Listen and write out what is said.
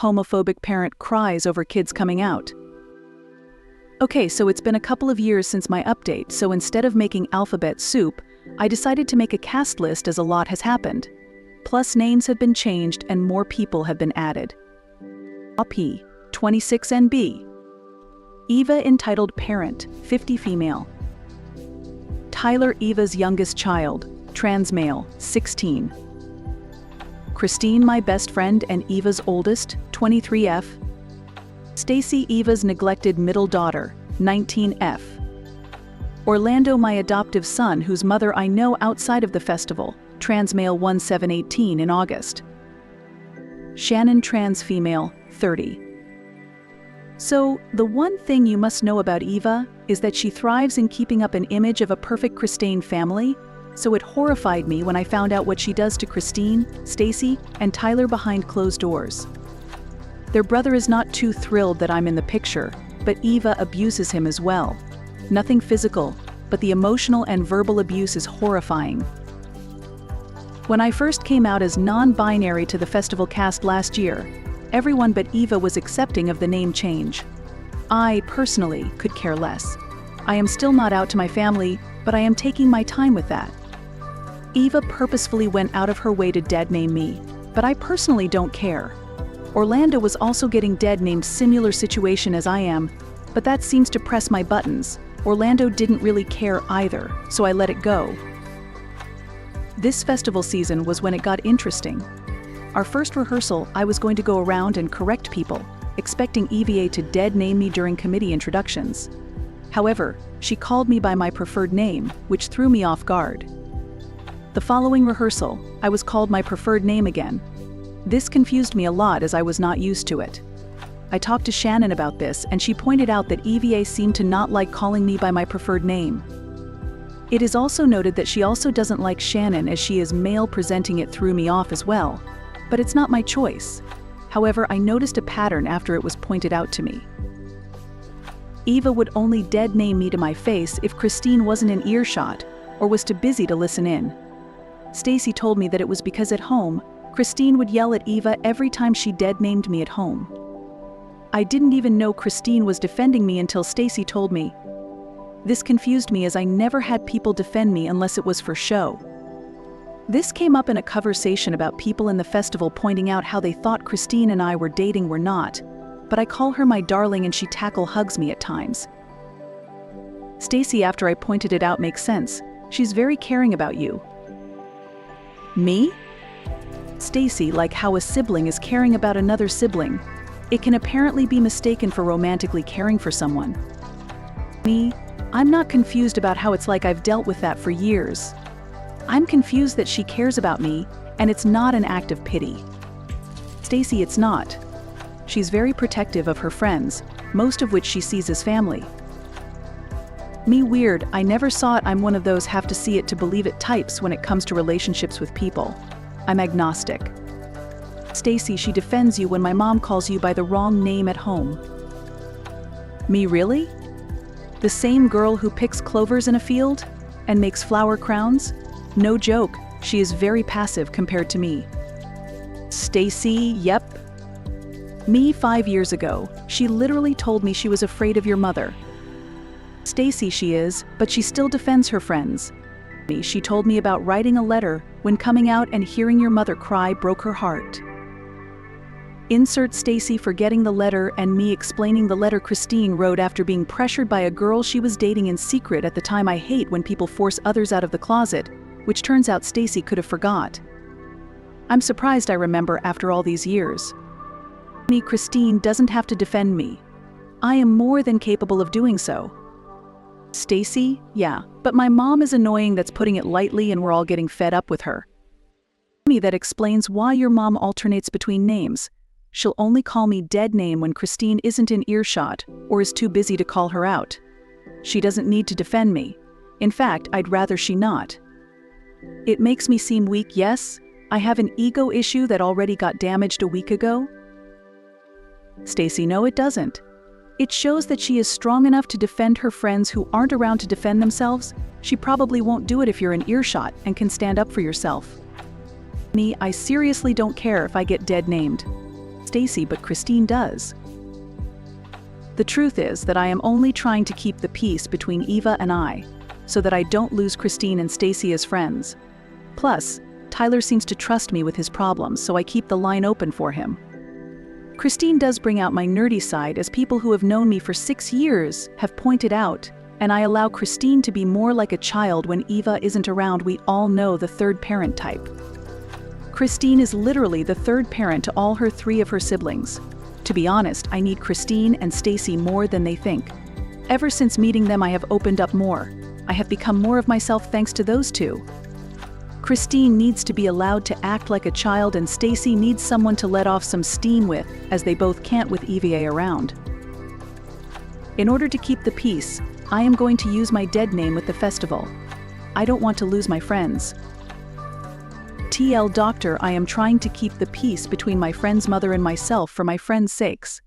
homophobic parent cries over kids coming out. Okay, so it's been a couple of years since my update, so instead of making alphabet soup, I decided to make a cast list as a lot has happened. Plus names have been changed and more people have been added. P, 26 NB. Eva entitled parent, 50 female. Tyler Eva's youngest child, trans male, 16. Christine my best friend and Eva's oldest, 23F. Stacey Eva's neglected middle daughter, 19F. Orlando my adoptive son whose mother I know outside of the festival, trans male 1718 in August. Shannon trans female, 30. So, the one thing you must know about Eva is that she thrives in keeping up an image of a perfect Christine family, so it horrified me when I found out what she does to Christine, Stacey, and Tyler behind closed doors. Their brother is not too thrilled that I'm in the picture, but Eva abuses him as well. Nothing physical, but the emotional and verbal abuse is horrifying. When I first came out as non-binary to the festival cast last year, everyone but Eva was accepting of the name change. I, personally, could care less. I am still not out to my family, but I am taking my time with that. Eva purposefully went out of her way to deadname me, but I personally don't care. Orlando was also getting deadnamed, similar situation as I am, but that seems to press my buttons. Orlando didn't really care either, so I let it go. This festival season was when it got interesting. Our first rehearsal, I was going to go around and correct people, expecting EVA to deadname me during committee introductions. However, she called me by my preferred name, which threw me off guard. The following rehearsal, I was called my preferred name again. This confused me a lot as I was not used to it. I talked to Shannon about this and she pointed out that EVA seemed to not like calling me by my preferred name. It is also noted that she also doesn't like Shannon as she is male, presenting it threw me off as well. But it's not my choice. However, I noticed a pattern after it was pointed out to me. Eva would only deadname me to my face if Christine wasn't in earshot or was too busy to listen in. Stacey told me that it was because at home, Christine would yell at Eva every time she deadnamed me at home. I didn't even know Christine was defending me until Stacey told me. This confused me as I never had people defend me unless it was for show. This came up in a conversation about people in the festival pointing out how they thought Christine and I were dating. We're not, but I call her my darling and she hugs me at times. Stacey, after I pointed it out, makes sense. She's very caring about you. Me? Stacey, like how a sibling is caring about another sibling. It can apparently be mistaken for romantically caring for someone. Me? I'm not confused about how it's like I've dealt with that for years. I'm confused that she cares about me, and it's not an act of pity. Stacey, it's not. She's very protective of her friends, most of which she sees as family. Me, weird, I never saw it. I'm one of those have to see it to believe it types when it comes to relationships with people. I'm agnostic. Stacey, she defends you when my mom calls you by the wrong name at home. Me, really? The same girl who picks clovers in a field and makes flower crowns? No joke, she is very passive compared to me. Stacey, yep. Me, 5 years ago, she literally told me she was afraid of your mother. Stacey, she is, but she still defends her friends. She told me about writing a letter when coming out and hearing your mother cry broke her heart. Insert Stacey forgetting the letter and me explaining the letter Christine wrote after being pressured by a girl she was dating in secret at the time. I hate when people force others out of the closet, which turns out Stacey could have forgot. I'm surprised I remember after all these years. Me, Christine doesn't have to defend me. I am more than capable of doing so. Stacey, yeah, but my mom is annoying, that's putting it lightly, and we're all getting fed up with her. Me, that explains why your mom alternates between names. She'll only call me dead name when Christine isn't in earshot or is too busy to call her out. She doesn't need to defend me. In fact, I'd rather she not. It makes me seem weak, yes? I have an ego issue that already got damaged a week ago? Stacey, no, it doesn't. It shows that she is strong enough to defend her friends who aren't around to defend themselves. She probably won't do it if you're in earshot and can stand up for yourself. Me, I seriously don't care if I get dead named. Stacey, but Christine does. The truth is that I am only trying to keep the peace between Eva and I, so that I don't lose Christine and Stacey as friends. Plus, Tyler seems to trust me with his problems, so I keep the line open for him. Christine does bring out my nerdy side, as people who have known me for 6 years have pointed out, and I allow Christine to be more like a child when Eva isn't around. We all know the third parent type. Christine is literally the third parent to all 3 of her siblings. To be honest, I need Christine and Stacey more than they think. Ever since meeting them, I have opened up more. I have become more of myself thanks to those 2. Christine needs to be allowed to act like a child, and Stacey needs someone to let off some steam with, as they both can't with Eva around. In order to keep the peace, I am going to use my dead name with the festival. I don't want to lose my friends. TL Doctor, I am trying to keep the peace between my friend's mother and myself for my friends' sakes.